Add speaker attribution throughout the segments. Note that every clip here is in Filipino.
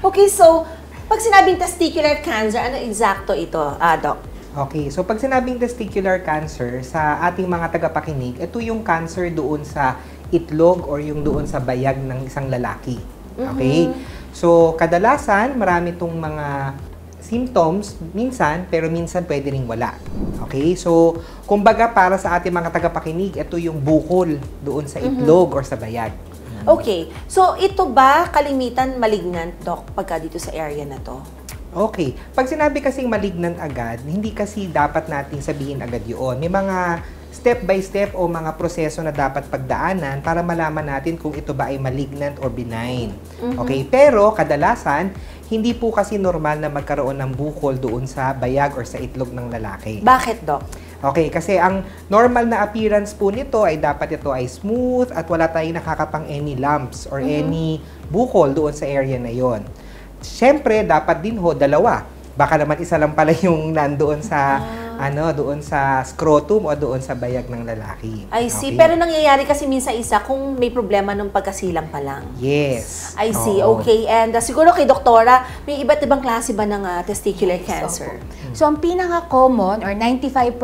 Speaker 1: Okay, so, pag sinabing testicular cancer, ano eksakto ito, Doc?
Speaker 2: Okay, so pag sinabing testicular cancer, sa ating mga tagapakinig, ito yung cancer doon sa itlog or yung doon sa bayag ng isang lalaki. Okay? So, kadalasan, marami itong mga symptoms, minsan, pero minsan pwede ring wala. Okay? So, kumbaga para sa ating mga tagapakinig, ito yung bukol doon sa itlog or sa bayag.
Speaker 1: Okay. So, ito ba kalimitan malignant, Doc, pagka dito sa area na to?
Speaker 2: Okay. Pag sinabi kasing malignant agad, hindi kasi dapat nating sabihin agad yun. May mga step by step o mga proseso na dapat pagdaanan para malaman natin kung ito ba ay malignant or benign. Okay? Pero, kadalasan, hindi po kasi normal na magkaroon ng bukol doon sa bayag or sa itlog ng lalaki.
Speaker 1: Bakit, Doc?
Speaker 2: Okay, kasi ang normal na appearance po nito ay dapat ito ay smooth at wala tayong nakakapang any lumps or any bukol doon sa area na yon. Siyempre, dapat din ho, dalawa. Baka naman isa lang pala yung nandoon sa doon sa scrotum o doon sa bayag ng lalaki.
Speaker 1: I see. Pero nangyayari kasi minsan isa kung may problema ng pagkasilang pa lang.
Speaker 2: Yes.
Speaker 1: I see. Okay. And siguro kay doktora, may iba't ibang klase ba ng testicular cancer?
Speaker 3: So, ang pinaka-common or 95%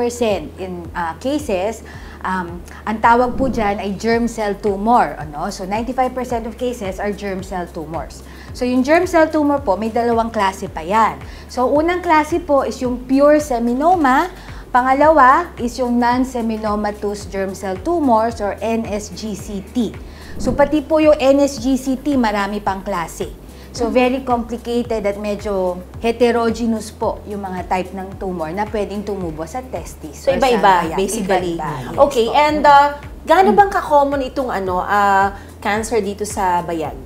Speaker 3: in cases, ang tawag po dyan ay germ cell tumor. Ano? So, 95% of cases are germ cell tumors. So, yung germ cell tumor po, may dalawang klase pa yan. So, unang klase po is yung pure seminoma. Pangalawa is yung non-seminomatous germ cell tumors or NSGCT. So, pati po yung NSGCT, marami pang klase. So, very complicated at medyo heterogeneous po yung mga type ng tumor na pwedeng tumubo sa testis.
Speaker 1: So, iba-iba, basically.
Speaker 3: Iba-iba, yes,
Speaker 1: okay,
Speaker 3: po.
Speaker 1: and gaano bang ka-common itong cancer dito sa bayag?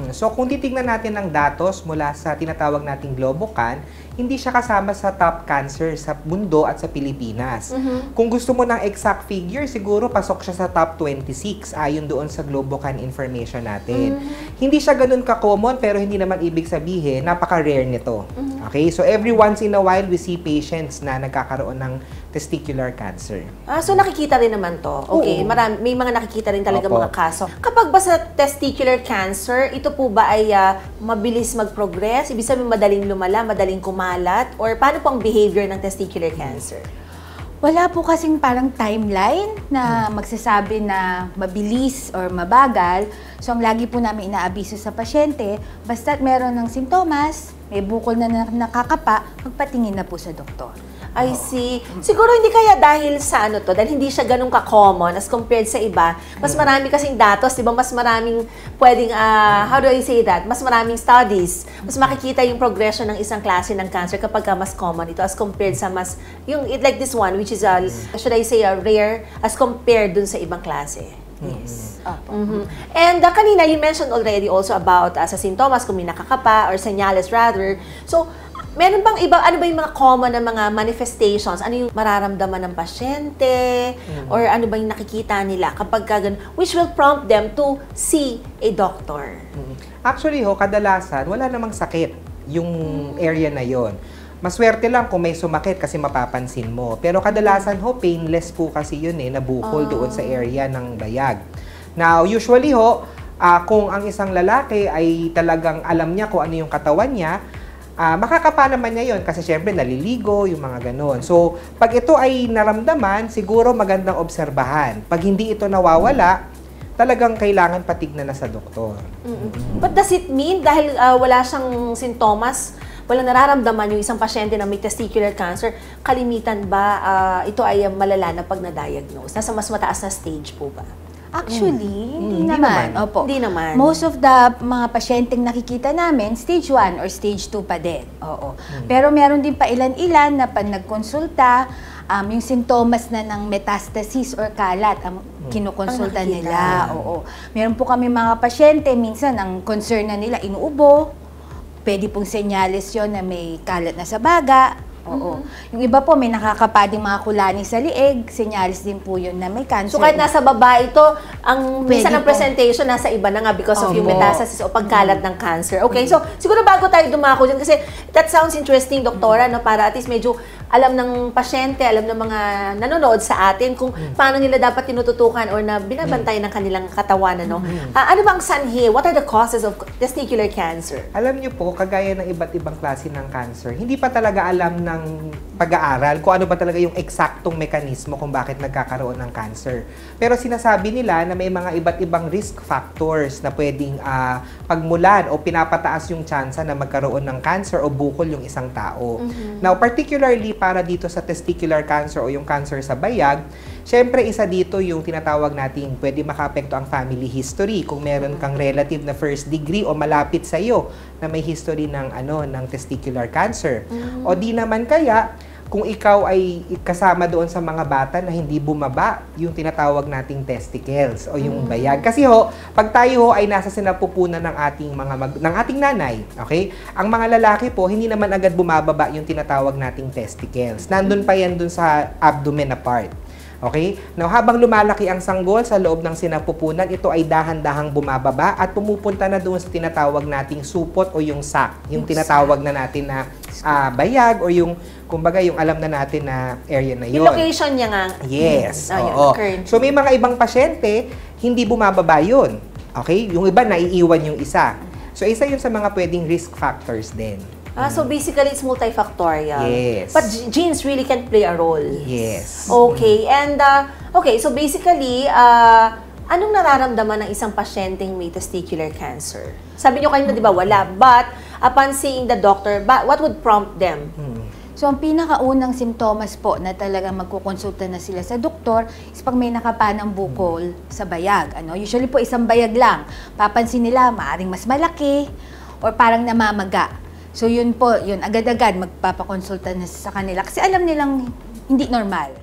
Speaker 2: So, kung titignan natin ang datos mula sa tinatawag nating Globocan, hindi siya kasama sa top cancer sa mundo at sa Pilipinas. Kung gusto mo ng exact figure, siguro pasok siya sa top 26 ayon doon sa Globocan information natin. Hindi siya ganun ka-common pero hindi naman ibig sabihin napaka-rare nito. Okay? So every once in a while we see patients na nagkakaroon ng testicular cancer.
Speaker 1: So nakikita rin naman to. Okay, may mga nakikita rin talaga mga kaso. Kapag ba sa testicular cancer, ito po ba ay mabilis mag-progress? Ibig sabihin madaling lumala, madaling kumalat? Or paano po ang behavior ng testicular cancer?
Speaker 3: Wala po kasing parang timeline na magsasabi na mabilis or mabagal. So, ang lagi po namin inaabiso sa pasyente, basta't meron ng simptomas, may bukol na nakakapa, magpatingin na po sa doktor.
Speaker 1: I see. Siguro hindi kaya dahil sa dahil hindi siya ganun ka-common as compared sa iba. Mas marami kasing datos, di ba? Mas maraming pwedeng, how do I say that? Mas maraming studies. Mas makikita yung progression ng isang klase ng cancer kapag mas common ito as compared sa like this one, which is, should I say, rare as compared dun sa ibang klase.
Speaker 3: Yes.
Speaker 1: And kanina, you mentioned already also about sa sintomas, kung may nakakapa or senyales rather. So, meron bang iba, ano ba yung mga common na mga manifestations? Ano yung mararamdaman ng pasyente? Or ano ba yung nakikita nila kapag ganun, which will prompt them to see a doctor?
Speaker 2: Actually kadalasan wala namang sakit yung area na yon. Maswerte lang kung may sumakit kasi mapapansin mo. Pero kadalasan painless po kasi yun na bukol doon sa area ng bayag. Now, usually kung ang isang lalaki ay talagang alam niya kung ano yung katawan niya, makakapa naman niya yun kasi syempre naliligo, yung mga ganon. So, pag ito ay naramdaman, siguro magandang obserbahan. Pag hindi ito nawawala, talagang kailangan patignan na sa doktor.
Speaker 1: But does it mean dahil wala siyang sintomas, walang nararamdaman yung isang pasyente na may testicular cancer, kalimitan ba ito ay malala na pag na-diagnose? Nasa mas mataas na stage po ba?
Speaker 3: Actually, hindi naman. Opo.
Speaker 1: Hindi naman.
Speaker 3: Most of the mga pasyenteng nakikita namin, stage 1 or stage 2 pa din. Oo. Pero meron din pa ilan-ilan na pag nagkonsulta, yung sintomas na ng metastasis or kalat ang kinukonsulta nila. Oo. Meron po kami mga pasyente, minsan ang concern na nila, inuubo, pwede pong senyales yon na may kalat na sa baga. Oo. Yung iba po, may nakakapading mga kulani sa lieg, senyalis din po yun na may cancer.
Speaker 1: So kahit nasa baba ito, ang minsan ang presentation nasa iba na nga because of yung metastasis o pagkalat ng cancer. Okay, so siguro bago tayo dumako dyan, kasi that sounds interesting, doktora, no, para at least medyo alam ng pasyente, alam ng mga nanonood sa atin kung paano nila dapat tinututukan or na binabantay ng kanilang katawan, ano? Ano ba ang sanhi? What are the causes of testicular cancer?
Speaker 2: Alam niyo po, kagaya ng iba't ibang klase ng cancer, hindi pa talaga alam ng pag-aaral kung ano ba talaga yung eksaktong mekanismo kung bakit nagkakaroon ng cancer. Pero sinasabi nila na may mga iba't ibang risk factors na pwedeng pagmulan o pinapataas yung tsansa na magkaroon ng cancer o bukol yung isang tao. Now, particularly para dito sa testicular cancer o yung cancer sa bayag, syempre isa dito yung tinatawag nating pwede makaapekto ang family history. Kung meron kang relative na first degree o malapit sa iyo na may history ng ng testicular cancer. O di naman kaya kung ikaw ay kasama doon sa mga bata na hindi bumaba yung tinatawag nating testicles o yung bayag. Kasi pag tayo ay nasa sinapupunan ng ating ng ating nanay, okay? Ang mga lalaki po hindi naman agad bumababa yung tinatawag nating testicles. Nandun pa yan dun sa abdomen na part. Okay? Now, habang lumalaki ang sanggol sa loob ng sinapupunan, ito ay dahan-dahang bumababa at pumupunta na doon sa tinatawag nating supot o yung sac. Yung tinatawag na natin na bayag o yung, kumbaga, yung alam na natin na area na yun.
Speaker 1: Yung location niya nga.
Speaker 2: Yes.
Speaker 1: Oo.
Speaker 2: So, may mga ibang pasyente, hindi bumababa yun. Okay? Yung iba, naiiwan yung isa. So, isa yun sa mga pwedeng risk factors din.
Speaker 1: So basically, it's multifactorial.
Speaker 2: Yes.
Speaker 1: But genes really can play a role.
Speaker 2: Yes.
Speaker 1: Okay. And, so basically, anong nararamdaman ng isang pasyenteng may testicular cancer? Sabi nyo kanina, di ba, wala. But, upon seeing the doctor, what would prompt them?
Speaker 3: So, ang pinakaunang simptomas po na talagang magkukonsulta na sila sa doktor is pag may nakapanang bukol sa bayag. Usually po, isang bayag lang. Papansin nila, maaring mas malaki or parang namamaga. So, yun po, agad-agad magpapakonsulta na sa kanila kasi alam nilang hindi normal.